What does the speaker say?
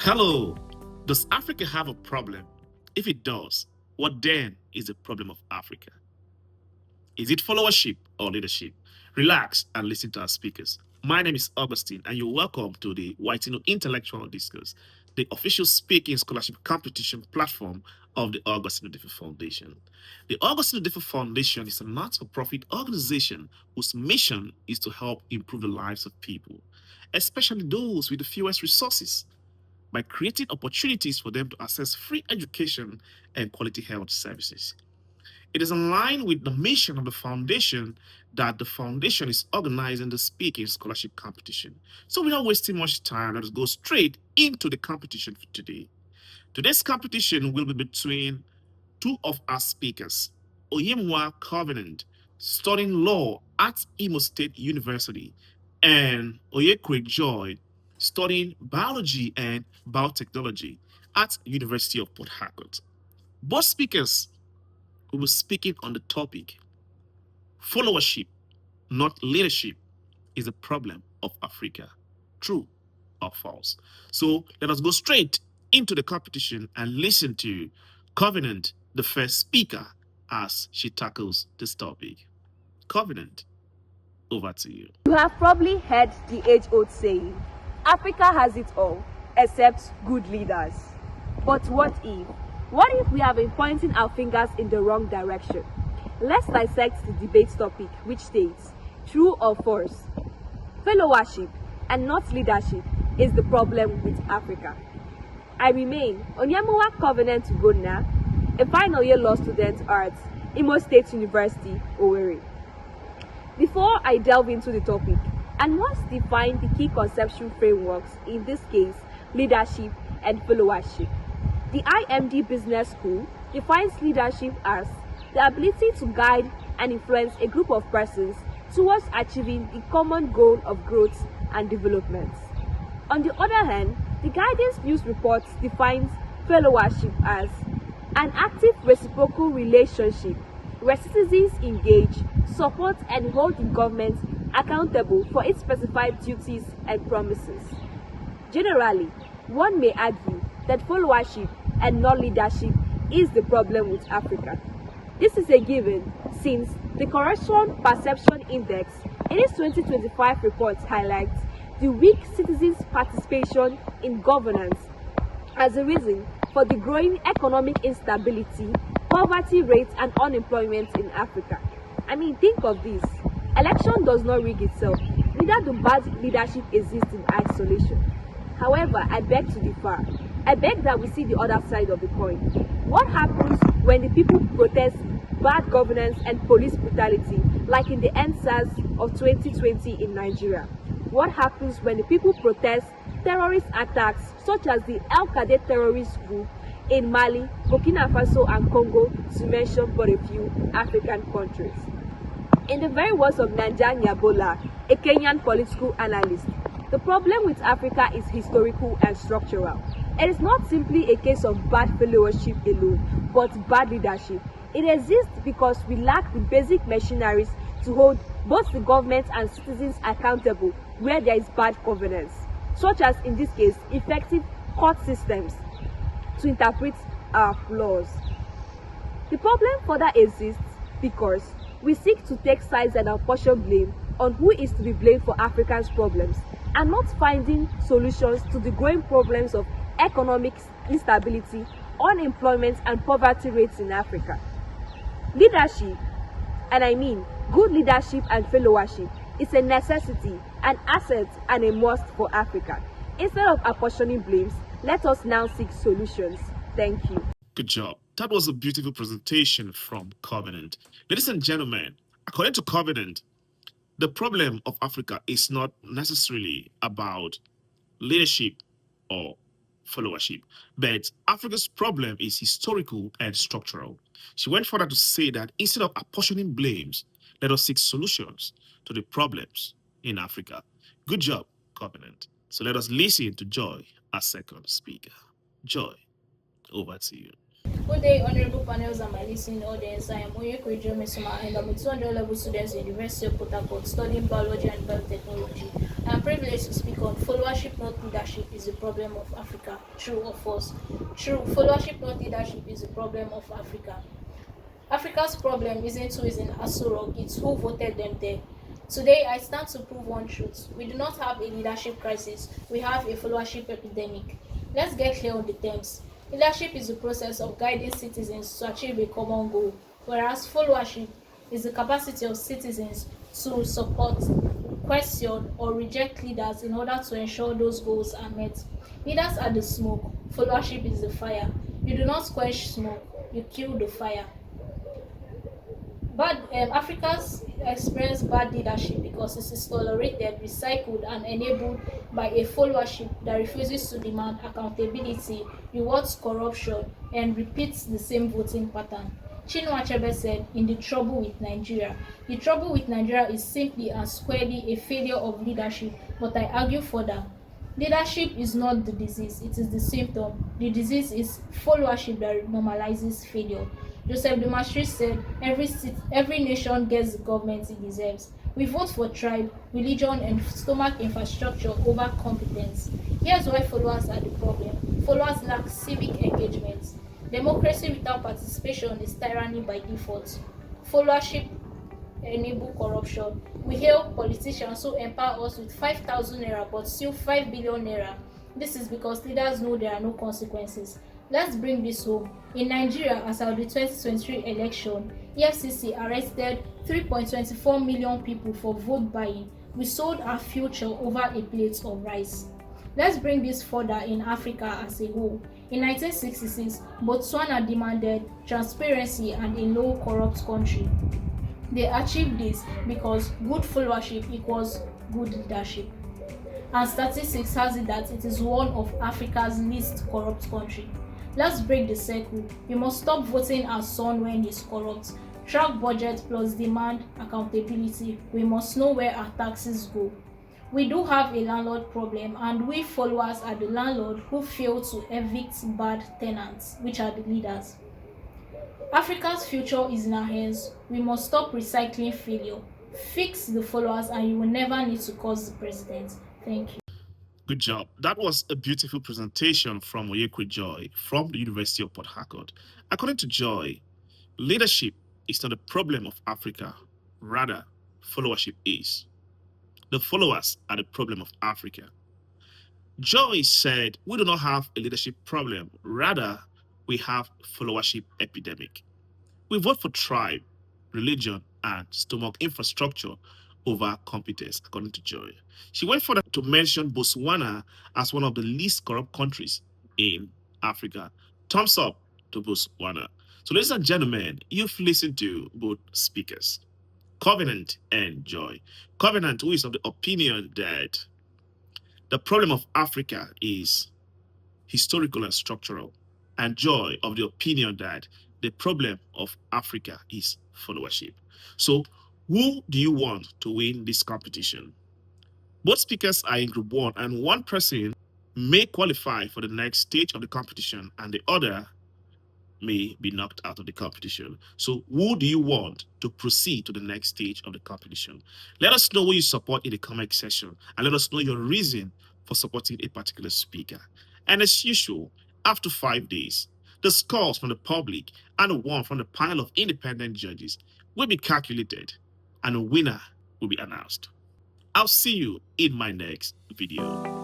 Hello. Does Africa have a problem? If it does, what then is the problem of Africa? Is it followership or leadership? Relax and listen to our speakers. My name is Augustine, and you're welcome to the Whitino Intellectual Discourse, the official speaking scholarship competition platform of the Augustine Udefa Foundation. The Augustine Udefa Foundation is a not for profit organization whose mission is to help improve the lives of people, especially those with the fewest resources, by creating opportunities for them to access free education and quality health services. It is in line with the mission of the foundation that the foundation is organizing the speaking scholarship competition. So without wasting much time, let us go straight into the competition for today. Today's competition will be between two of our speakers, Oyemwa Covenant, studying law at Imo State University, and Oyekwe Joy, studying biology and biotechnology at University of Port Harcourt. Both speakers will be speaking on the topic followership, not leadership, is a problem of Africa. True or false? So let us go straight into the competition and listen to Covenant, the first speaker, as she tackles this topic. Covenant, over to you. You have probably heard the age-old saying, Africa has it all, except good leaders. But what if? What if we have been pointing our fingers in the wrong direction? Let's dissect the debate topic, which states, true or false? Followership and not leadership is the problem with Africa. I remain Onyamuwa Covenant Ugodna, a final year law student at Imo State University, Owerri. Before I delve into the topic, I must define the key conceptual frameworks, in this case, leadership and followership. The IMD Business School defines leadership as the ability to guide and influence a group of persons towards achieving the common goal of growth and development. On the other hand, the Guidance News Report defines followership as an active reciprocal relationship where citizens engage, support, and hold the government accountable for its specified duties and promises. Generally, one may argue that followership and not leadership is the problem with Africa. This is a given since the Corruption Perception Index in its 2025 report highlights the weak citizens' participation in governance as a reason for the growing economic instability, poverty rates, and unemployment in Africa. I mean, think of this. Election does not rig itself, neither do bad leadership exist in isolation. However, I beg to differ. I beg that we see the other side of the coin. What happens when the people protest bad governance and police brutality, like in the EndSARS of 2020 in Nigeria? What happens when the people protest terrorist attacks such as the Al Qaeda terrorist group in Mali, Burkina Faso, and Congo, to mention but a few African countries? In the very words of Nanja Nyabola, a Kenyan political analyst, the problem with Africa is historical and structural. It is not simply a case of bad followership alone, but bad leadership. It exists because we lack the basic machineries to hold both the government and citizens accountable where there is bad governance, such as in this case, effective court systems to interpret our laws. The problem further exists because we seek to take sides and apportion blame on who is to be blamed for Africa's problems, and not finding solutions to the growing problems of economic instability, unemployment, and poverty rates in Africa. Leadership, and I mean good leadership and followership, is a necessity, an asset, and a must for Africa. Instead of apportioning blames, let us now seek solutions. Thank you. Good job. That was a beautiful presentation from Covenant. Ladies and gentlemen, according to Covenant, the problem of Africa is not necessarily about leadership or followership, but Africa's problem is historical and structural. She went further to say that instead of apportioning blames, let us seek solutions to the problems in Africa. Good job, Covenant. So let us listen to Joy, our second speaker. Joy, over to you. Good day, honorable panels and my listening audience. I am Oyekwejo Mesuma and I'm a 200 level student at the University of Port Harcourt studying biology and biotechnology. I am privileged to speak on followership, not leadership, is the problem of Africa. True or false? True. Followership, not leadership, is the problem of Africa. Africa's problem isn't who is in Aso Rock, it's who voted them there. Today, I stand to prove one truth. We do not have a leadership crisis, we have a followership epidemic. Let's get clear on the terms. Leadership is the process of guiding citizens to achieve a common goal, whereas followership is the capacity of citizens to support, question, or reject leaders in order to ensure those goals are met. Leaders are the smoke, followership is the fire. You do not quench smoke, you kill the fire. Africa's experience bad leadership because it is tolerated, recycled, and enabled by a followership that refuses to demand accountability, rewards corruption, and repeats the same voting pattern. Chinua Achebe said, in The Trouble with Nigeria, the trouble with Nigeria is simply and squarely a failure of leadership, but I argue further. Leadership is not the disease, it is the symptom. The disease is followership that normalizes failure. Joseph de Maistre said, every nation gets the government it deserves. We vote for tribe, religion, and stomach infrastructure over competence. Here's why followers are the problem. Followers lack civic engagement. Democracy without participation is tyranny by default. Followership enable corruption. We hail politicians who empower us with 5,000 naira but still 5 billion naira. This is because leaders know there are no consequences. Let's bring this home. In Nigeria, as of the 2023 election, EFCC arrested 3.24 million people for vote buying. We sold our future over a plate of rice. Let's bring this further in Africa as a whole. In 1966, Botswana demanded transparency and a low corrupt country. They achieved this because good followership equals good leadership. And statistics has it that it is one of Africa's least corrupt country. Let's break the circle. We must stop voting our son when he's corrupt. Track budget plus demand accountability. We must know where our taxes go. We do have a landlord problem and we followers are the landlord who fail to evict bad tenants, which are the leaders. Africa's future is in our hands. We must stop recycling failure. Fix the followers and you will never need to cause the president. Thank you. Good job. That was a beautiful presentation from Oyekwe Joy from the University of Port Harcourt. According to Joy, leadership is not a problem of Africa, rather, followership is. The followers are the problem of Africa. Joy said, we do not have a leadership problem, rather, we have followership epidemic. We vote for tribe, religion, and stomach infrastructure over competence, according to Joy. She went further to mention Botswana as one of the least corrupt countries in Africa. Thumbs up to Botswana. So, ladies and gentlemen, you've listened to both speakers, Covenant and Joy. Covenant, who is of the opinion that the problem of Africa is historical and structural, and Joy of the opinion that the problem of Africa is followership. So, who do you want to win this competition? Both speakers are in group one, and one person may qualify for the next stage of the competition, and the other may be knocked out of the competition. So, who do you want to proceed to the next stage of the competition? Let us know who you support in the comment section, and let us know your reason for supporting a particular speaker. And as usual, after 5 days, the scores from the public and the one from the panel of independent judges will be calculated, and a winner will be announced. I'll see you in my next video.